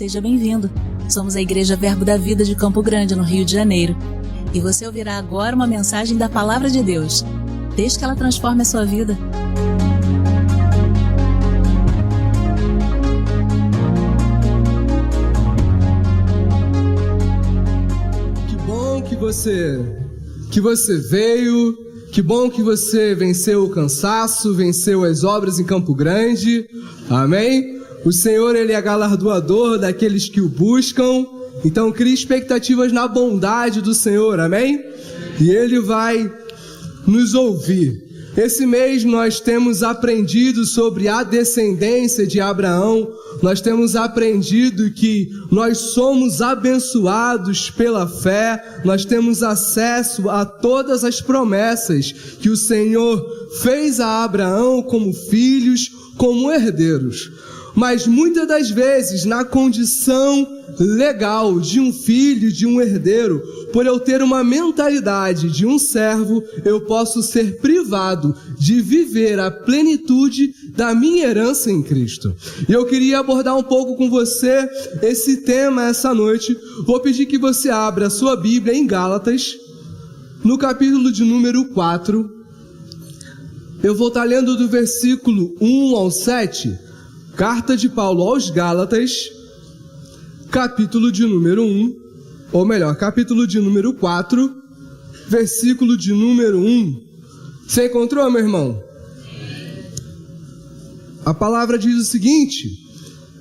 seja bem-vindo. Somos a Igreja Verbo da Vida de Campo Grande, no Rio de Janeiro. E você ouvirá agora uma mensagem da Palavra de Deus. Desde que ela transforme a sua vida. Que bom que você veio. Que bom que você venceu o cansaço, venceu as obras em Campo Grande. Amém? O Senhor, Ele é galardoador daqueles que o buscam. Então crie expectativas na bondade do Senhor, amém? E Ele vai nos ouvir. Esse mês nós temos aprendido sobre a descendência de Abraão. Nós temos aprendido que nós somos abençoados pela fé. Nós temos acesso a todas as promessas que o Senhor fez a Abraão como filhos, como herdeiros. Mas muitas das vezes, na condição legal de um filho, de um herdeiro, por eu ter uma mentalidade de um servo, eu posso ser privado de viver a plenitude da minha herança em Cristo. E eu queria abordar um pouco com você esse tema essa noite. Vou pedir que você abra a sua Bíblia em Gálatas, no capítulo de número 4. Eu vou estar lendo do versículo 1 ao 7. Carta de Paulo aos Gálatas, capítulo de número 1, ou melhor, capítulo de número 4, versículo de número 1. Você encontrou, meu irmão? A palavra diz o seguinte: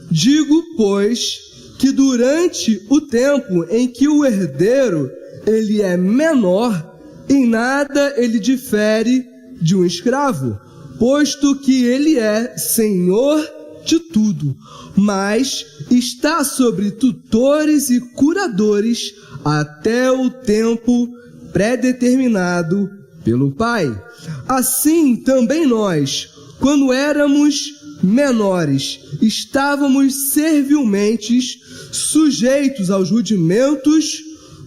digo, pois, que durante o tempo em que o herdeiro ele é menor, em nada ele difere de um escravo, posto que ele é senhor de tudo, mas está sobre tutores e curadores até o tempo predeterminado pelo Pai. Assim também nós, quando éramos menores, estávamos servilmente sujeitos aos rudimentos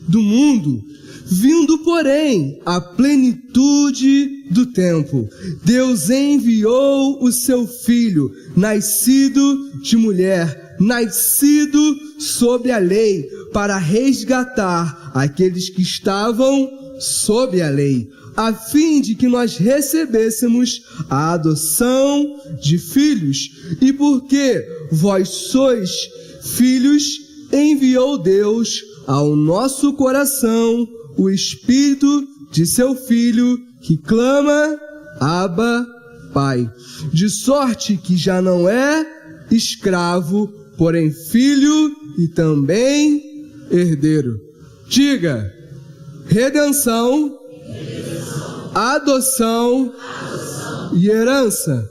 do mundo. Vindo, porém, à plenitude do tempo, Deus enviou o seu Filho, nascido de mulher, nascido sob a lei, para resgatar aqueles que estavam sob a lei, a fim de que nós recebêssemos a adoção de filhos. E porque vós sois filhos, enviou Deus ao nosso coração o Espírito de seu Filho, que clama, Abba, Pai. De sorte que já não é escravo, porém filho e também herdeiro. Diga: redenção, adoção e herança.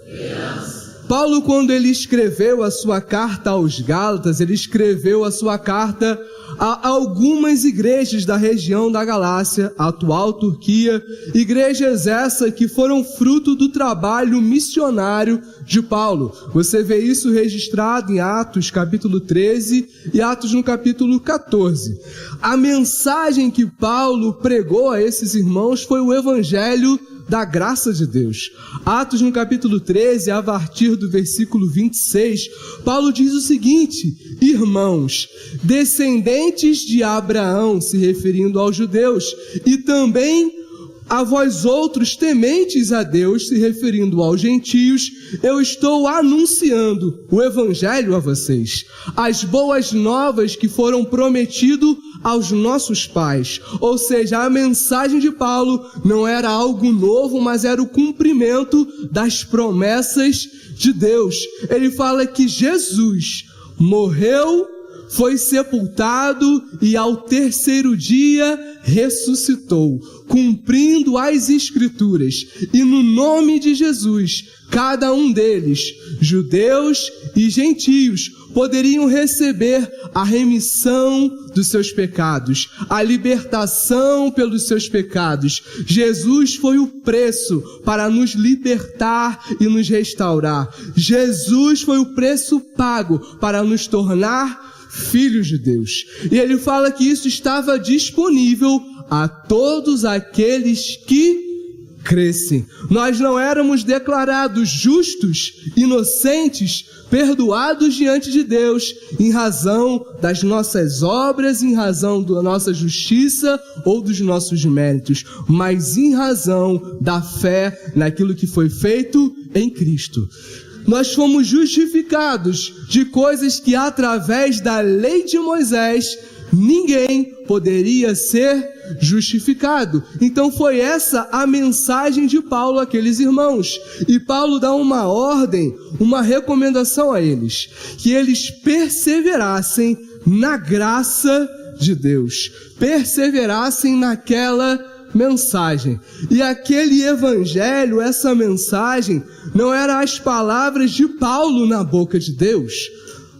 Paulo, quando ele escreveu a sua carta aos Gálatas, ele escreveu a sua carta a algumas igrejas da região da Galácia, atual Turquia, igrejas essas que foram fruto do trabalho missionário de Paulo. Você vê isso registrado em Atos capítulo 13 e Atos no capítulo 14. A mensagem que Paulo pregou a esses irmãos foi o evangelho da graça de Deus. Atos no capítulo 13, a partir do versículo 26, Paulo diz o seguinte: irmãos, descendentes de Abraão, se referindo aos judeus, e também a vós outros tementes a Deus, se referindo aos gentios, eu estou anunciando o evangelho a vocês, as boas novas que foram prometido aos nossos pais. Ou seja, a mensagem de Paulo não era algo novo, mas era o cumprimento das promessas de Deus. Ele fala que Jesus morreu, foi sepultado e ao terceiro dia ressuscitou, cumprindo as Escrituras. E no nome de Jesus, cada um deles, judeus e gentios, poderiam receber a remissão dos seus pecados, a libertação pelos seus pecados. Jesus foi o preço para nos libertar e nos restaurar. Jesus foi o preço pago para nos tornar filhos de Deus. E ele fala que isso estava disponível a todos aqueles que crescem. Nós não éramos declarados justos, inocentes, perdoados diante de Deus, em razão das nossas obras, em razão da nossa justiça ou dos nossos méritos, mas em razão da fé naquilo que foi feito em Cristo. Nós fomos justificados de coisas que através da lei de Moisés ninguém poderia ser justificado. Então foi essa a mensagem de Paulo àqueles irmãos. E Paulo dá uma ordem, uma recomendação a eles, que eles perseverassem na graça de Deus, perseverassem naquela mensagem. E aquele evangelho, essa mensagem, não eram as palavras de Paulo na boca de Deus,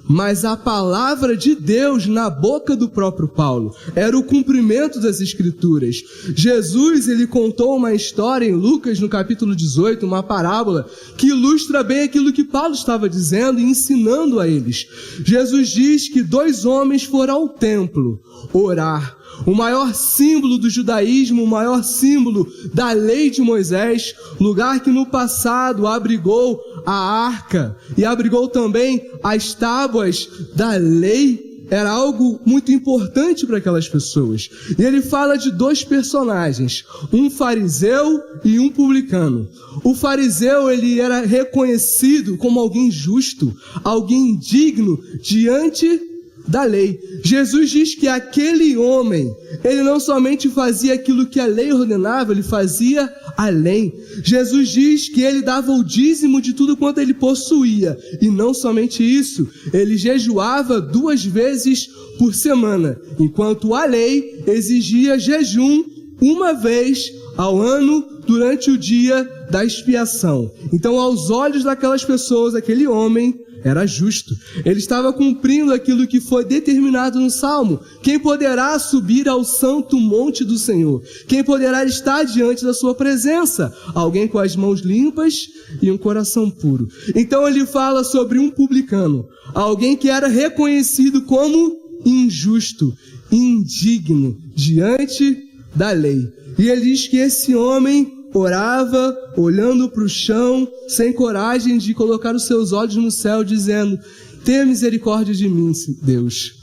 mas a palavra de Deus na boca do próprio Paulo. Era o cumprimento das Escrituras. Jesus, ele contou uma história em Lucas, no capítulo 18, uma parábola, que ilustra bem aquilo que Paulo estava dizendo e ensinando a eles. Jesus diz que 2 homens foram ao templo orar. O maior símbolo do judaísmo, o maior símbolo da lei de Moisés, lugar que no passado abrigou a arca e abrigou também as tábuas da lei, era algo muito importante para aquelas pessoas. E ele fala de 2 personagens, um fariseu e um publicano. O fariseu, ele era reconhecido como alguém justo, alguém digno diante da lei. Jesus diz que aquele homem, ele não somente fazia aquilo que a lei ordenava, ele fazia além. Jesus diz que ele dava o dízimo de tudo quanto ele possuía, e não somente isso, ele jejuava 2 vezes por semana, enquanto a lei exigia jejum 1 vez ao ano durante o dia da expiação. Então, aos olhos daquelas pessoas, aquele homem era justo. Ele estava cumprindo aquilo que foi determinado no Salmo. Quem poderá subir ao santo monte do Senhor? Quem poderá estar diante da sua presença? Alguém com as mãos limpas e um coração puro. Então ele fala sobre um publicano, alguém que era reconhecido como injusto, indigno diante da lei. E ele diz que esse homem orava, olhando para o chão, sem coragem de colocar os seus olhos no céu, dizendo: tenha misericórdia de mim, Deus.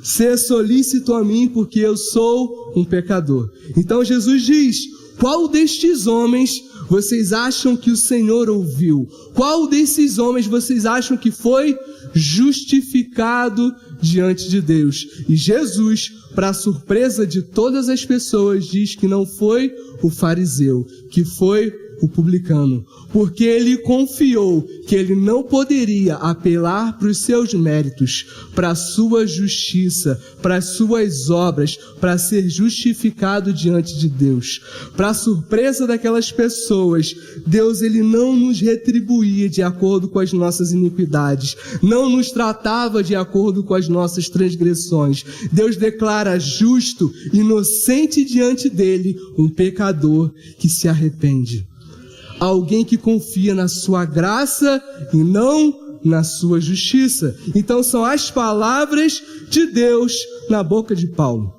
Sê solícito a mim, porque eu sou um pecador. Então Jesus diz: qual destes homens vocês acham que o Senhor ouviu? Qual desses homens vocês acham que foi justificado diante de Deus? E Jesus, para a surpresa de todas as pessoas, diz que não foi o fariseu, que foi o publicano, porque ele confiou que ele não poderia apelar para os seus méritos, para a sua justiça, para as suas obras, para ser justificado diante de Deus. Para a surpresa daquelas pessoas, Deus, ele não nos retribuía de acordo com as nossas iniquidades, não nos tratava de acordo com as nossas transgressões. Deus declara justo, inocente diante dele, um pecador que se arrepende. Alguém que confia na sua graça e não na sua justiça. Então são as palavras de Deus na boca de Paulo.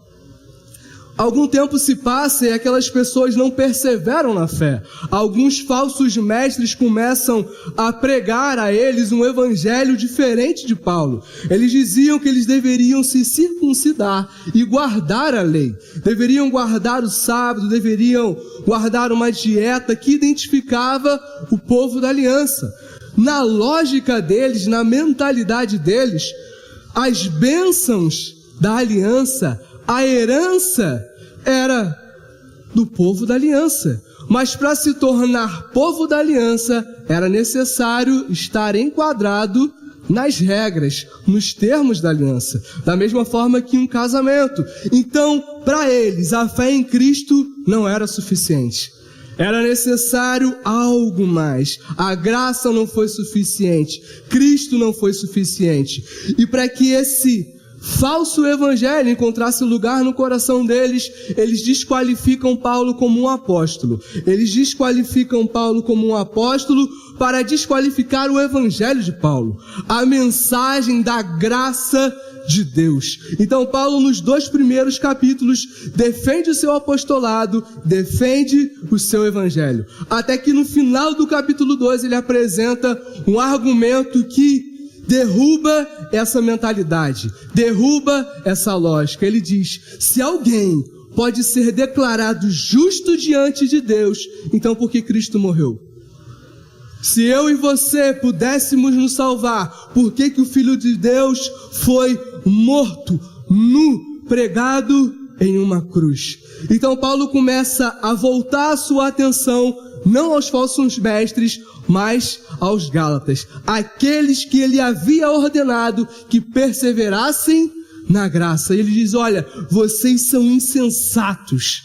Algum tempo se passa e aquelas pessoas não perseveram na fé. Alguns falsos mestres começam a pregar a eles um evangelho diferente de Paulo. Eles diziam que eles deveriam se circuncidar e guardar a lei. Deveriam guardar o sábado, deveriam guardar uma dieta que identificava o povo da aliança. Na lógica deles, na mentalidade deles, as bênçãos da aliança, a herança era do povo da aliança. Mas para se tornar povo da aliança, era necessário estar enquadrado nas regras, nos termos da aliança. Da mesma forma que um casamento. Então, para eles, a fé em Cristo não era suficiente. Era necessário algo mais. A graça não foi suficiente. Cristo não foi suficiente. E para que esse falso evangelho encontrasse lugar no coração deles, eles desqualificam Paulo como um apóstolo. Eles desqualificam Paulo como um apóstolo para desqualificar o evangelho de Paulo, a mensagem da graça de Deus. Então Paulo, nos 2 primeiros capítulos, defende o seu apostolado, defende o seu evangelho, até que no final do capítulo 2 ele apresenta um argumento que derruba essa mentalidade, derruba essa lógica. Ele diz: se alguém pode ser declarado justo diante de Deus, então por que Cristo morreu? Se eu e você pudéssemos nos salvar, por que o Filho de Deus foi morto, nu, pregado em uma cruz? Então Paulo começa a voltar a sua atenção não aos falsos mestres, mas aos Gálatas, aqueles que ele havia ordenado que perseverassem na graça. Ele diz: olha, vocês são insensatos.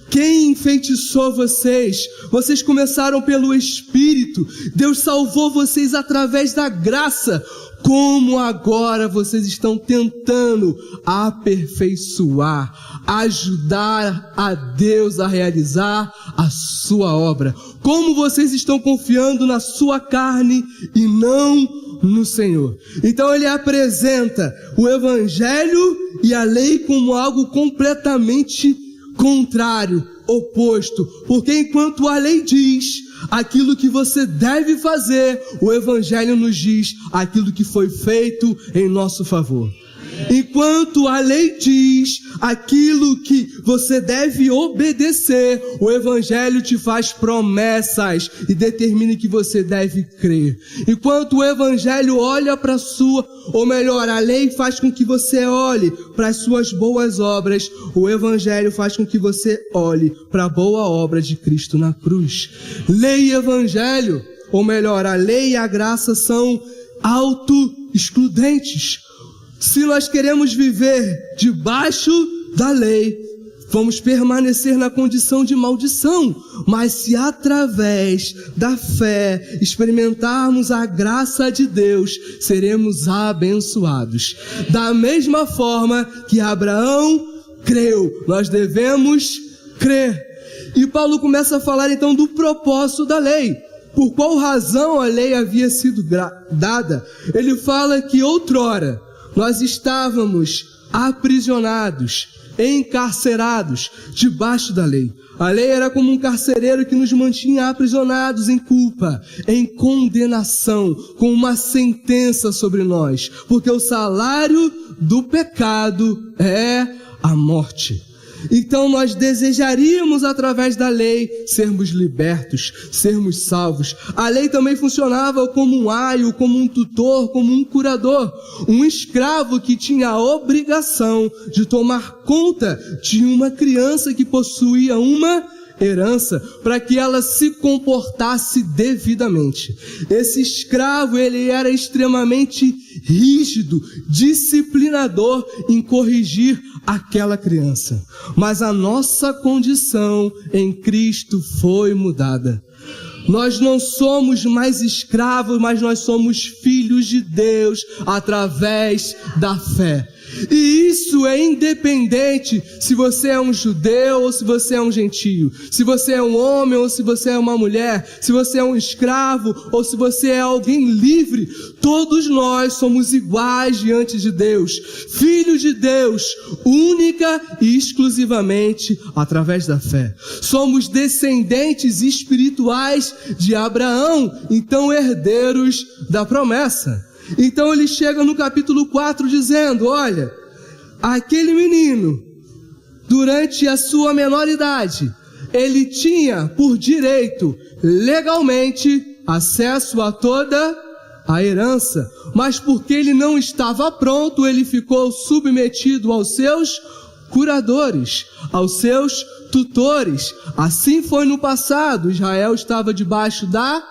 Quem enfeitiçou vocês? Vocês começaram pelo Espírito. Deus salvou vocês através da graça. Como agora vocês estão tentando aperfeiçoar, ajudar a Deus a realizar a sua obra? Como vocês estão confiando na sua carne e não no Senhor? Então ele apresenta o Evangelho e a lei como algo completamente contrário, oposto, porque enquanto a lei diz aquilo que você deve fazer, o Evangelho nos diz aquilo que foi feito em nosso favor. Enquanto a lei diz aquilo que você deve obedecer, o Evangelho te faz promessas e determina que você deve crer. Enquanto o Evangelho olha para a lei faz com que você olhe para as suas boas obras, o Evangelho faz com que você olhe para a boa obra de Cristo na cruz. Lei e Evangelho, a lei e a graça são auto-excludentes. Se nós queremos viver debaixo da lei, vamos permanecer na condição de maldição. Mas se através da fé experimentarmos a graça de Deus, seremos abençoados. Da mesma forma que Abraão creu, nós devemos crer. E Paulo começa a falar então do propósito da lei. Por qual razão a lei havia sido dada? Ele fala que outrora nós estávamos aprisionados, encarcerados, debaixo da lei. A lei era como um carcereiro que nos mantinha aprisionados em culpa, em condenação, com uma sentença sobre nós, porque o salário do pecado é a morte. Então nós desejaríamos através da lei sermos libertos, sermos salvos. A lei também funcionava como um aio, como um tutor, como um curador. Um escravo que tinha a obrigação de tomar conta de uma criança que possuía uma herança, para que ela se comportasse devidamente. Esse escravo, ele era extremamente rígido, disciplinador em corrigir aquela criança. Mas a nossa condição em Cristo foi mudada. Nós não somos mais escravos, mas nós somos filhos de Deus através da fé. E isso é independente se você é um judeu ou se você é um gentio, se você é um homem ou se você é uma mulher, se você é um escravo ou se você é alguém livre. Todos nós somos iguais diante de Deus, filhos de Deus, única e exclusivamente através da fé. Somos descendentes espirituais de Abraão, então herdeiros da promessa. Então ele chega no capítulo 4 dizendo: olha, aquele menino, durante a sua menoridade, ele tinha por direito, legalmente, acesso a toda a herança, mas porque ele não estava pronto, ele ficou submetido aos seus curadores, aos seus tutores. Assim foi no passado. Israel estava debaixo da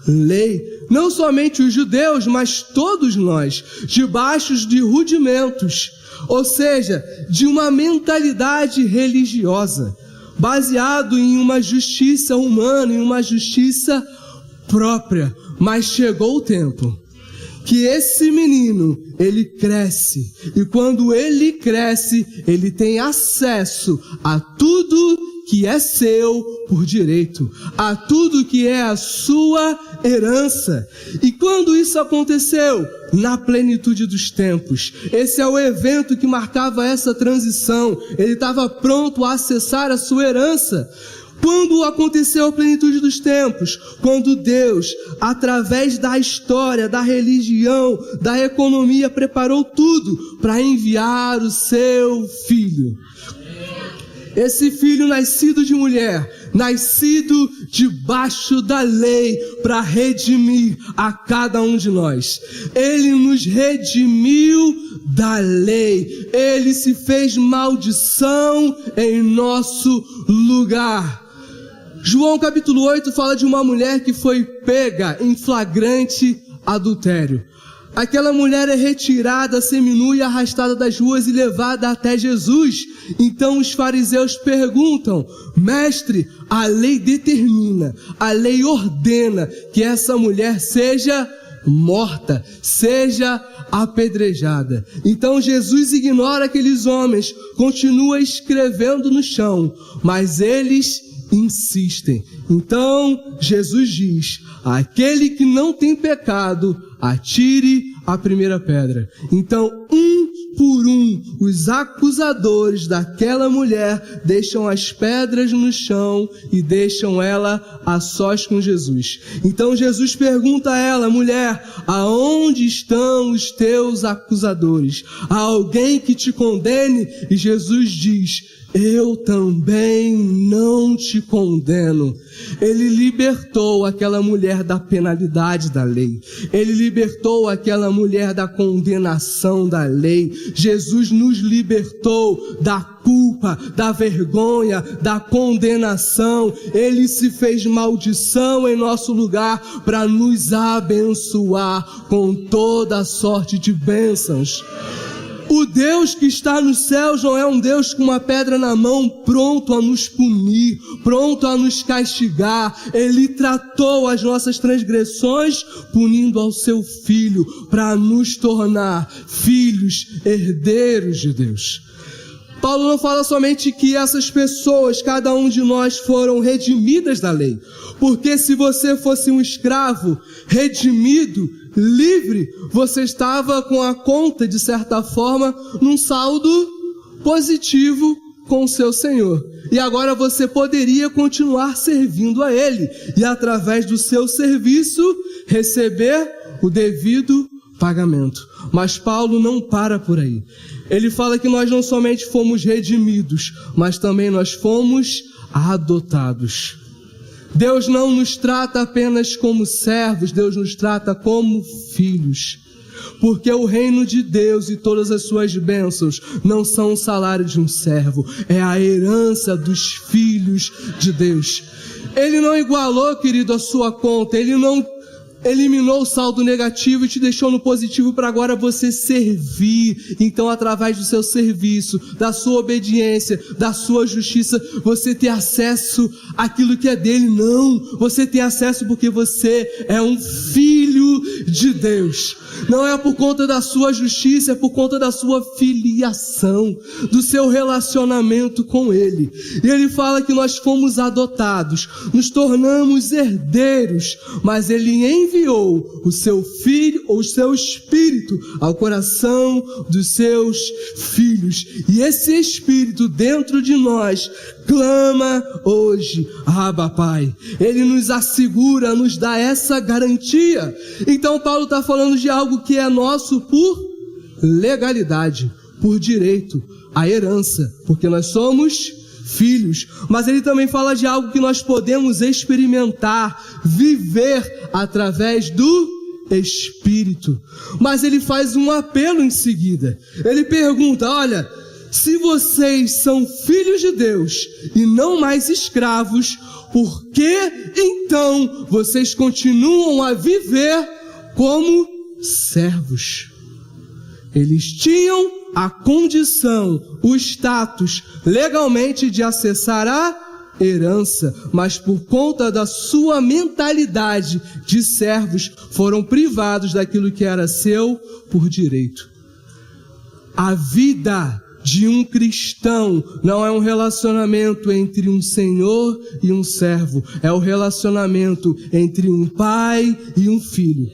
lei. Não somente os judeus, mas todos nós, debaixo de rudimentos, ou seja, de uma mentalidade religiosa, baseado em uma justiça humana, em uma justiça própria. Mas chegou o tempo que esse menino, ele cresce. E quando ele cresce, ele tem acesso a tudo que é seu por direito, a tudo que é a sua herança. E quando isso aconteceu? Na plenitude dos tempos. Esse é o evento que marcava essa transição. Ele estava pronto a acessar a sua herança. Quando aconteceu a plenitude dos tempos? Quando Deus, através da história, da religião, da economia, preparou tudo para enviar o seu Filho. Esse Filho nascido de mulher, nascido debaixo da lei, para redimir a cada um de nós. Ele nos redimiu da lei. Ele se fez maldição em nosso lugar. João capítulo 8 fala de uma mulher que foi pega em flagrante adultério. Aquela mulher é retirada, seminua e arrastada das ruas e levada até Jesus. Então os fariseus perguntam: mestre, a lei determina, a lei ordena que essa mulher seja morta, seja apedrejada. Então Jesus ignora aqueles homens, continua escrevendo no chão, mas eles insistem. Então Jesus diz: aquele que não tem pecado, atire a primeira pedra. Então, um por um, os acusadores daquela mulher deixam as pedras no chão e deixam ela a sós com Jesus. Então Jesus pergunta a ela: mulher, aonde estão os teus acusadores? Há alguém que te condene? E Jesus diz: eu também não te condeno. Ele libertou aquela mulher da penalidade da lei. Ele libertou aquela mulher da condenação da lei. Jesus nos libertou da culpa, da vergonha, da condenação. Ele se fez maldição em nosso lugar para nos abençoar com toda a sorte de bênçãos. O Deus que está nos céus não é um Deus com uma pedra na mão, pronto a nos punir, pronto a nos castigar. Ele tratou as nossas transgressões, punindo ao seu Filho, para nos tornar filhos, herdeiros de Deus. Paulo não fala somente que essas pessoas, cada um de nós, foram redimidas da lei. Porque se você fosse um escravo redimido, livre, você estava com a conta, de certa forma, num saldo positivo com o seu Senhor. E agora você poderia continuar servindo a Ele. E através do seu serviço, receber o devido pagamento. Mas Paulo não para por aí. Ele fala que nós não somente fomos redimidos, mas também nós fomos adotados. Deus não nos trata apenas como servos, Deus nos trata como filhos. Porque o reino de Deus e todas as suas bênçãos não são o salário de um servo, é a herança dos filhos de Deus. Ele não igualou, querido, a sua conta, Ele não eliminou o saldo negativo e te deixou no positivo para agora você servir. Então, através do seu serviço, da sua obediência, da sua justiça, você ter acesso àquilo que é dele. Não, você tem acesso porque você é um filho de Deus. Não é por conta da sua justiça, é por conta da sua filiação, do seu relacionamento com Ele. E Ele fala que nós fomos adotados, nos tornamos herdeiros, mas Ele enviou o seu Filho, ou o seu Espírito, ao coração dos seus filhos. E esse Espírito dentro de nós clama hoje: Abba, Pai. Ele nos assegura, nos dá essa garantia. Então Paulo está falando de algo que é nosso por legalidade, por direito, a herança, porque nós somos filhos. Mas ele também fala de algo que nós podemos experimentar, viver através do Espírito. Mas ele faz um apelo em seguida. Ele pergunta: olha, se vocês são filhos de Deus e não mais escravos, por que então vocês continuam a viver como servos? Eles tinham a condição, o status legalmente de acessar a herança, mas por conta da sua mentalidade de servos, foram privados daquilo que era seu por direito. A vida de um cristão não é um relacionamento entre um senhor e um servo, é o relacionamento entre um pai e um filho.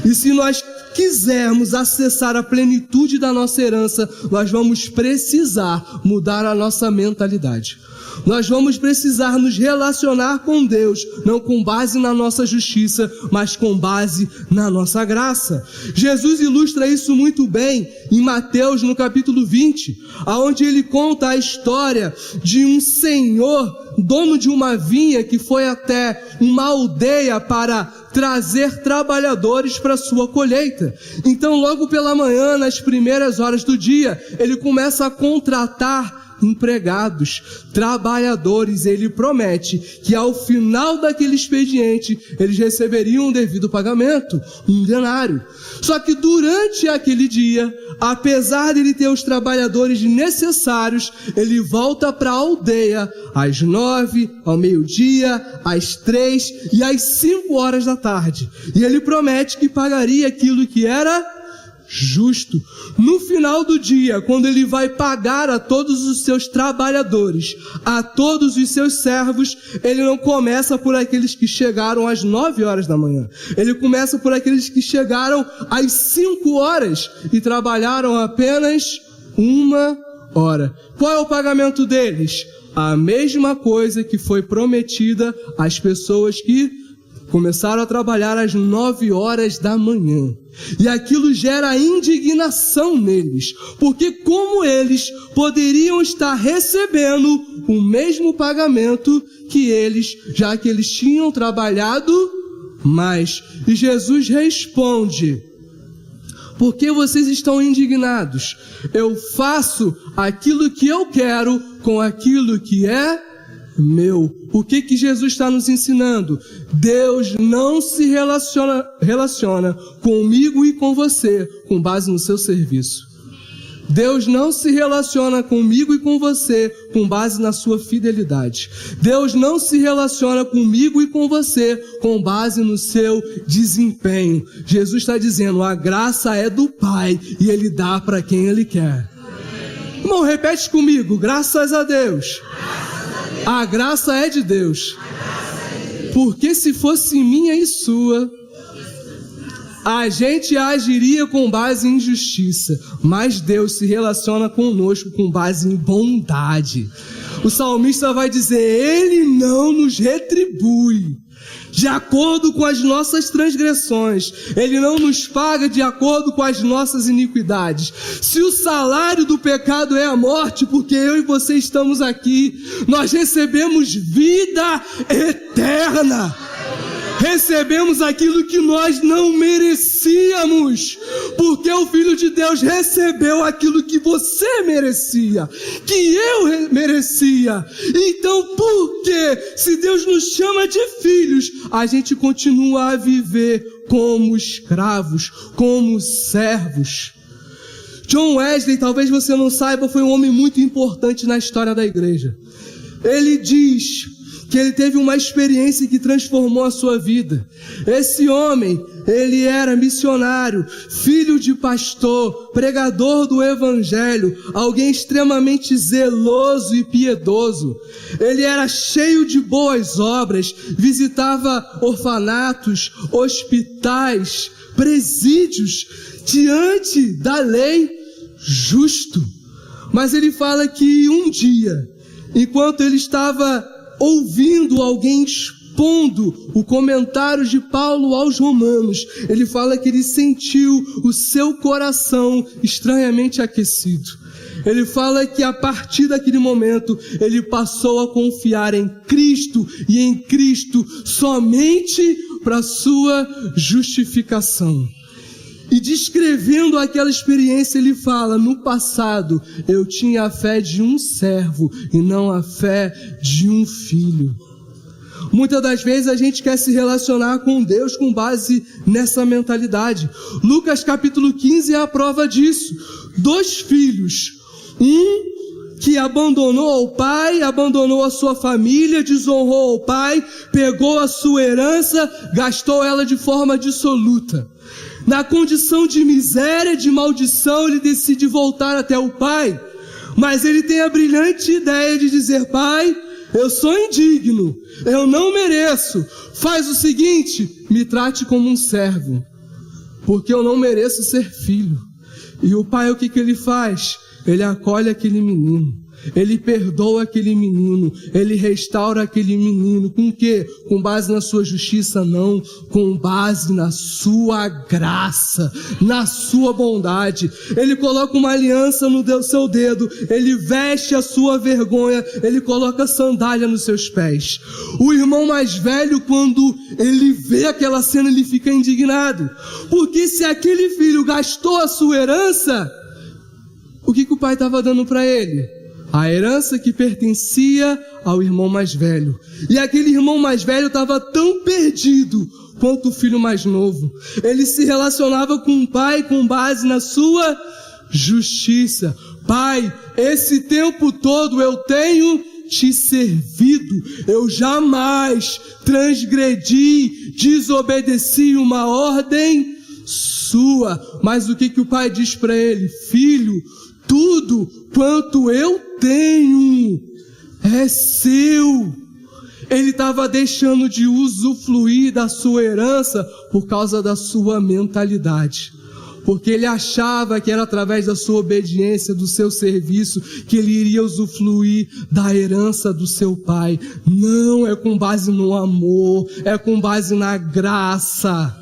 E se nós quisermos acessar a plenitude da nossa herança, nós vamos precisar mudar a nossa mentalidade. Nós vamos precisar nos relacionar com Deus, não com base na nossa justiça, mas com base na nossa graça. Jesus ilustra isso muito bem em Mateus, no capítulo 20, onde ele conta a história de um senhor, dono de uma vinha, que foi até uma aldeia para trazer trabalhadores para sua colheita. Então, logo pela manhã, nas primeiras horas do dia, ele começa a contratar empregados, trabalhadores. Ele promete que ao final daquele expediente eles receberiam um devido pagamento, um denário. Só que durante aquele dia, apesar de ele ter os trabalhadores necessários, ele volta para a aldeia às 9, ao meio-dia, às 3 e às 5 horas da tarde. E ele promete que pagaria aquilo que era justo. No final do dia, quando ele vai pagar a todos os seus trabalhadores, a todos os seus servos, ele não começa por aqueles que chegaram às 9 horas da manhã. Ele começa por aqueles que chegaram às 5 horas e trabalharam apenas 1 hora. Qual é o pagamento deles? A mesma coisa que foi prometida às pessoas que começaram a trabalhar às 9 horas da manhã. E aquilo gera indignação neles, porque como eles poderiam estar recebendo o mesmo pagamento que eles, já que eles tinham trabalhado mais? E Jesus responde: por que vocês estão indignados? Eu faço aquilo que eu quero com aquilo que é meu. O que Jesus está nos ensinando? Deus não se relaciona comigo e com você com base no seu serviço. Deus não se relaciona comigo e com você com base na sua fidelidade. Deus não se relaciona comigo e com você com base no seu desempenho. Jesus está dizendo: a graça é do Pai e Ele dá para quem Ele quer. Irmão, repete comigo: graças a Deus. A graça é de Deus. Porque se fosse minha e sua, a gente agiria com base em justiça. Mas Deus se relaciona conosco com base em bondade. O salmista vai dizer: Ele não nos retribui de acordo com as nossas transgressões. Ele não nos paga de acordo com as nossas iniquidades. Se o salário do pecado é a morte, porque eu e você estamos aqui, nós recebemos vida eterna. Recebemos aquilo que nós não merecíamos, porque o Filho de Deus recebeu aquilo que você merecia, que eu merecia. Então, por que, se Deus nos chama de filhos, a gente continua a viver como escravos, como servos? John Wesley, talvez você não saiba, foi um homem muito importante na história da igreja. Ele diz que ele teve uma experiência que transformou a sua vida. Esse homem, ele era missionário, filho de pastor, pregador do evangelho, alguém extremamente zeloso e piedoso. Ele era cheio de boas obras, visitava orfanatos, hospitais, presídios, diante da lei, justo. Mas ele fala que um dia, enquanto ele estava ouvindo alguém expondo o comentário de Paulo aos Romanos, ele fala que ele sentiu o seu coração estranhamente aquecido. Ele fala que a partir daquele momento ele passou a confiar em Cristo e em Cristo somente para sua justificação. E descrevendo aquela experiência, ele fala: no passado eu tinha a fé de um servo e não a fé de um filho. Muitas das vezes a gente quer se relacionar com Deus com base nessa mentalidade. Lucas capítulo 15 é a prova disso. 2 filhos, um que abandonou o pai, abandonou a sua família, desonrou o pai, pegou a sua herança, gastou ela de forma dissoluta. Na condição de miséria, de maldição, ele decide voltar até o pai, mas ele tem a brilhante ideia de dizer: pai, eu sou indigno, eu não mereço, faz o seguinte, me trate como um servo, porque eu não mereço ser filho. E o pai, o que ele faz? Ele acolhe aquele menino, ele perdoa aquele menino, ele restaura aquele menino. Com o quê? Com base na sua justiça? Não, com base na sua graça, na sua bondade. Ele coloca uma aliança no seu dedo, ele veste a sua vergonha, ele coloca sandália nos seus pés. O irmão mais velho, quando ele vê aquela cena, ele fica indignado, porque se aquele filho gastou a sua herança, o que o pai estava dando para ele? A herança que pertencia ao irmão mais velho. E aquele irmão mais velho estava tão perdido quanto o filho mais novo. Ele se relacionava com o pai com base na sua justiça. Pai, esse tempo todo eu tenho te servido, eu jamais transgredi, desobedeci uma ordem sua. Mas o que o pai diz para ele? Filho, tudo quanto eu tenho é seu. Ele estava deixando de usufruir da sua herança por causa da sua mentalidade, porque ele achava que era através da sua obediência, do seu serviço, que ele iria usufruir da herança do seu pai. Não, é com base no amor, é com base na graça.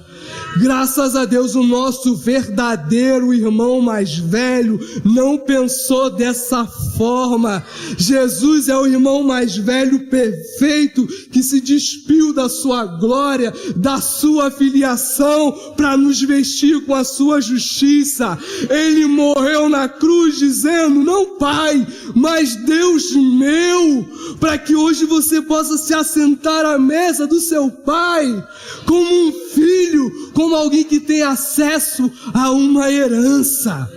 Graças a Deus, o nosso verdadeiro irmão mais velho não pensou dessa forma. Jesus é o irmão mais velho perfeito que se despiu da sua glória, da sua filiação, para nos vestir com a sua justiça. Ele morreu na cruz dizendo: não Pai, mas Deus meu, para que hoje você possa se assentar à mesa do seu Pai como um filho, como alguém que tem acesso a uma herança.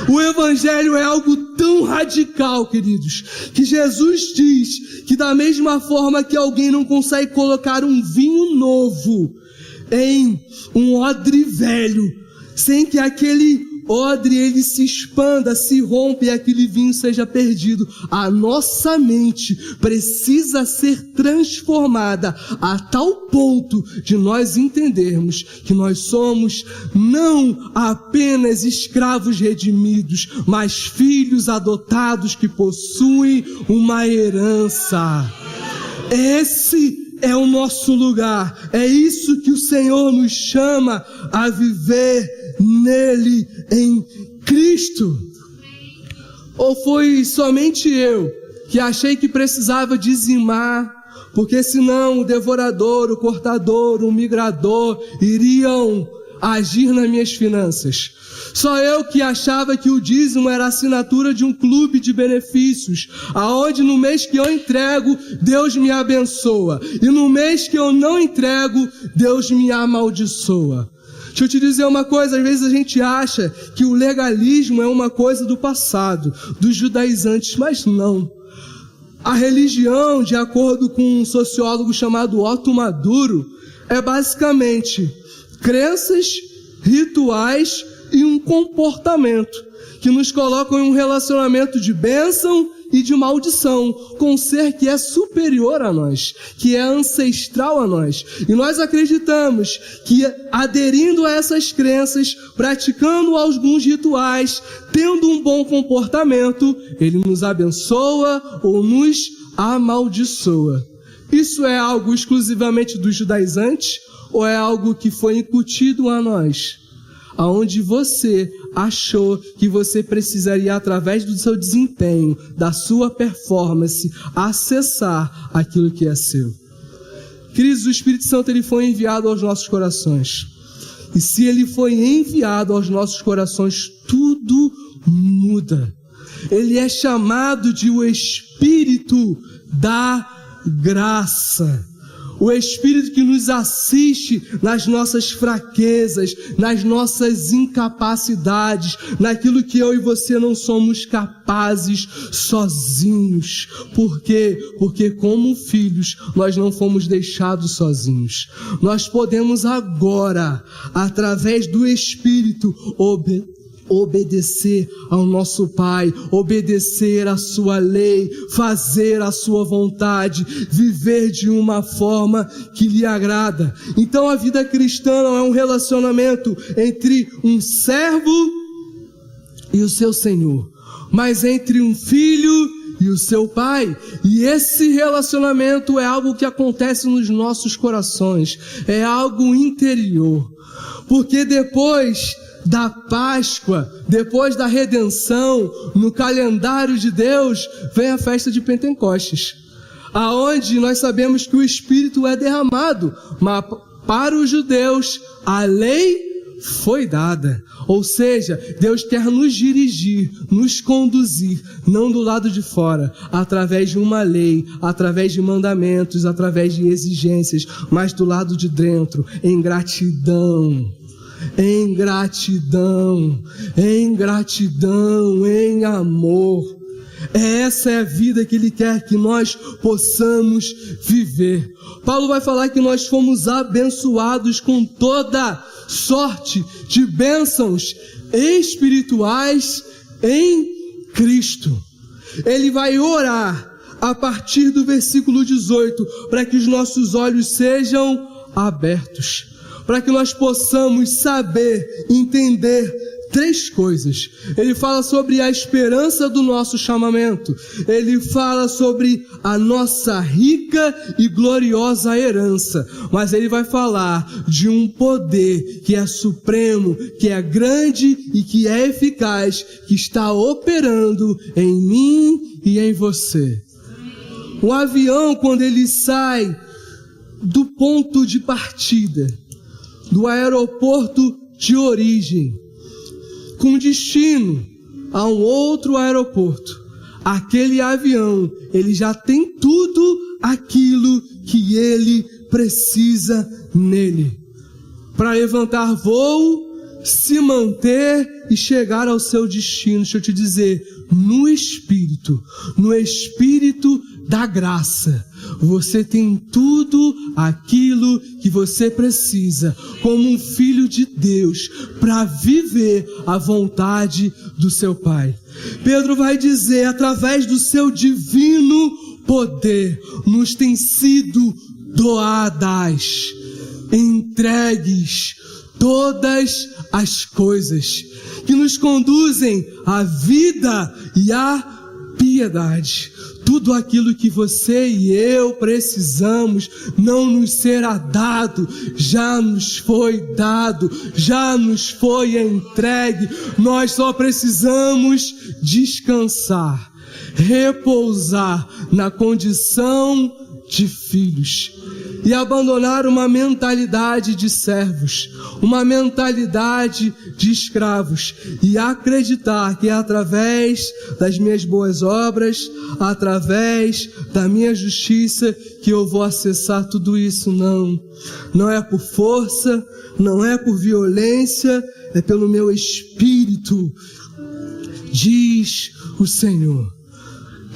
O Evangelho é algo tão radical, queridos, que Jesus diz que da mesma forma que alguém não consegue colocar um vinho novo em um odre velho, sem que aquele odre ele se expanda, se rompa e aquele vinho seja perdido, a nossa mente precisa ser transformada a tal ponto de nós entendermos que nós somos não apenas escravos redimidos, mas filhos adotados que possuem uma herança. Esse é o nosso lugar, é isso que o Senhor nos chama a viver nele, em Cristo. Ou foi somente eu que achei que precisava dizimar, porque senão o devorador, o cortador, o migrador iriam agir nas minhas finanças? Só eu que achava que o dízimo era a assinatura de um clube de benefícios, aonde no mês que eu entrego, Deus me abençoa, e no mês que eu não entrego, Deus me amaldiçoa. Deixa eu te dizer uma coisa, às vezes a gente acha que o legalismo é uma coisa do passado, dos judaizantes, mas não. A religião, de acordo com um sociólogo chamado Otto Maduro, é basicamente crenças, rituais e um comportamento que nos colocam em um relacionamento de bênção e de maldição com um ser que é superior a nós, que é ancestral a nós. E nós acreditamos que aderindo a essas crenças, praticando alguns rituais, tendo um bom comportamento, ele nos abençoa ou nos amaldiçoa. Isso é algo exclusivamente dos judaizantes ou é algo que foi incutido a nós? Aonde você achou que você precisaria, através do seu desempenho, da sua performance, acessar aquilo que é seu. Queridos, o Espírito Santo ele foi enviado aos nossos corações. E se ele foi enviado aos nossos corações, tudo muda. Ele é chamado de o Espírito da graça. O Espírito que nos assiste nas nossas fraquezas, nas nossas incapacidades, naquilo que eu e você não somos capazes sozinhos. Por quê? Porque como filhos, nós não fomos deixados sozinhos. Nós podemos agora, através do Espírito, obedecer ao nosso Pai, obedecer à sua lei, fazer a sua vontade, viver de uma forma que lhe agrada. Então a vida cristã não é um relacionamento entre um servo e o seu Senhor, mas entre um filho e o seu Pai. E esse relacionamento é algo que acontece nos nossos corações, é algo interior, porque depois da Páscoa, depois da redenção, no calendário de Deus, vem a festa de Pentecostes, aonde nós sabemos que o Espírito é derramado, mas para os judeus a lei foi dada. Ou seja, Deus quer nos dirigir, nos conduzir, não do lado de fora, através de uma lei, através de mandamentos, através de exigências, mas do lado de dentro, em gratidão, em amor. Essa é a vida que Ele quer que nós possamos viver. Paulo vai falar que nós fomos abençoados com toda sorte de bênçãos espirituais em Cristo. Ele vai orar a partir do versículo 18 para que os nossos olhos sejam abertos, para que nós possamos saber, entender três coisas. Ele fala sobre a esperança do nosso chamamento. Ele fala sobre a nossa rica e gloriosa herança. Mas ele vai falar de um poder que é supremo, que é grande e que é eficaz, que está operando em mim e em você. O avião, quando ele sai do ponto de partida, do aeroporto de origem, com destino a um outro aeroporto, aquele avião, ele já tem tudo aquilo que ele precisa nele, para levantar voo, se manter e chegar ao seu destino. Deixa eu te dizer, no Espírito da graça, você tem tudo aquilo que você precisa como um filho de Deus para viver a vontade do seu Pai. Pedro vai dizer, através do seu divino poder, nos tem sido doadas, entregues todas as coisas que nos conduzem à vida e à piedade. Tudo aquilo que você e eu precisamos não nos será dado, já nos foi dado, já nos foi entregue. Nós só precisamos descansar, repousar na condição de filhos e abandonar uma mentalidade de servos, uma mentalidade de escravos, e acreditar que é através das minhas boas obras, através da minha justiça, que eu vou acessar tudo isso. Não é por força, não é por violência, é pelo meu Espírito, diz o Senhor.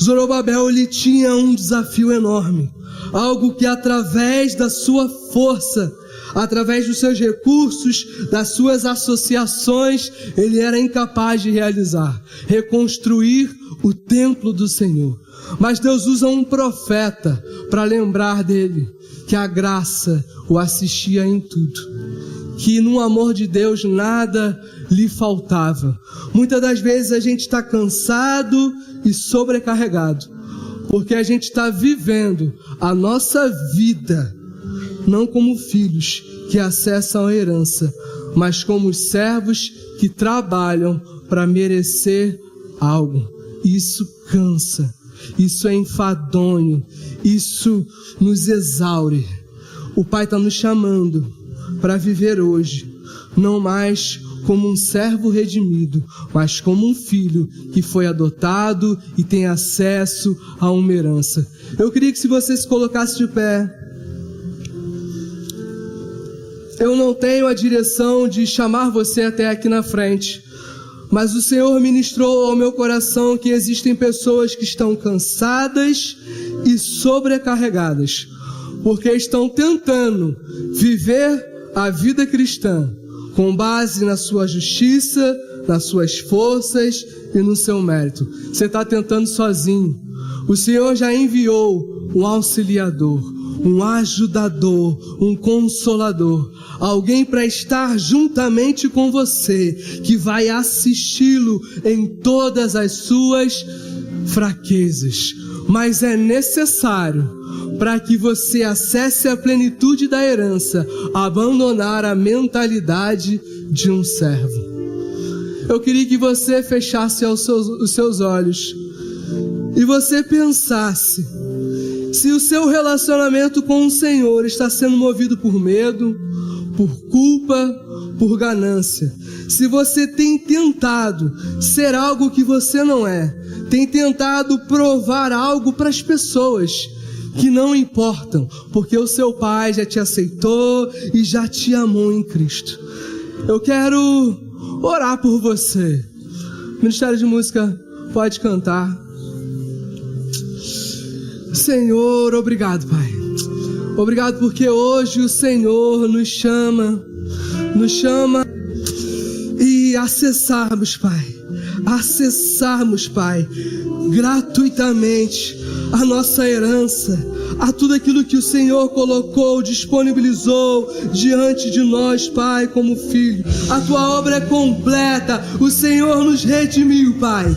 Zorobabel, ele tinha um desafio enorme, algo que através da sua força, através dos seus recursos, das suas associações, ele era incapaz de realizar, reconstruir o templo do Senhor. Mas Deus usa um profeta para lembrar dele que a graça o assistia em tudo, que no amor de Deus nada lhe faltava. Muitas das vezes a gente está cansado e sobrecarregado, porque a gente está vivendo a nossa vida não como filhos que acessam a herança, mas como servos que trabalham para merecer algo. Isso cansa, isso é enfadonho, isso nos exaure. O Pai está nos chamando para viver hoje, não mais como um servo redimido, mas como um filho que foi adotado e tem acesso a uma herança. Eu queria que, se você se colocasse de pé, Eu não tenho a direção de chamar você até aqui na frente, mas o Senhor ministrou ao meu coração que existem pessoas que estão cansadas e sobrecarregadas, porque estão tentando viver a vida cristã com base na sua justiça, nas suas forças e no seu mérito. Você está tentando sozinho. O Senhor já enviou um auxiliador, um ajudador, um consolador, alguém para estar juntamente com você, que vai assisti-lo em todas as suas fraquezas. Mas é necessário, para que você acesse a plenitude da herança, abandonar a mentalidade de um servo. Eu queria que você fechasse os seus olhos e você pensasse se o seu relacionamento com o Senhor está sendo movido por medo, por culpa, por ganância. Se você tem tentado ser algo que você não é, tem tentado provar algo para as pessoas que não importam, porque o seu Pai já te aceitou e já te amou em Cristo. Eu quero orar por você. O Ministério de Música pode cantar. Senhor, obrigado, Pai. Obrigado porque hoje o Senhor nos chama e acessarmos, Pai, gratuitamente a nossa herança, a tudo aquilo que o Senhor colocou, disponibilizou diante de nós, Pai, como filho. A tua obra é completa, o Senhor nos redimiu, Pai,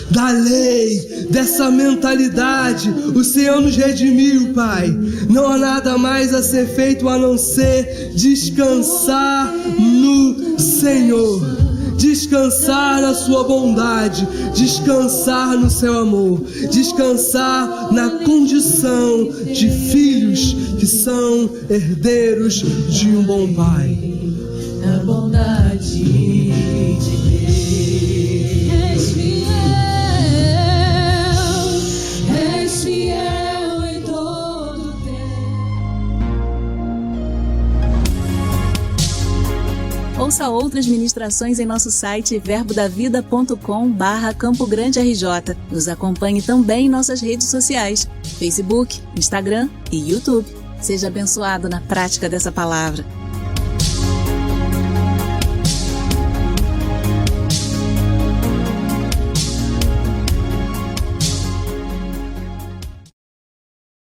da lei, dessa mentalidade. O Senhor nos redimiu, Pai. Não há nada mais a ser feito a não ser descansar no Senhor, descansar na sua bondade, descansar no seu amor, descansar na condição de filhos que são herdeiros de um bom Pai. A bondade de Deus. És fiel em todo tempo. Ouça outras ministrações em nosso site verbodavida.com/Campo Grande RJ. Nos acompanhe também em nossas redes sociais, Facebook, Instagram e YouTube. Seja abençoado na prática dessa palavra.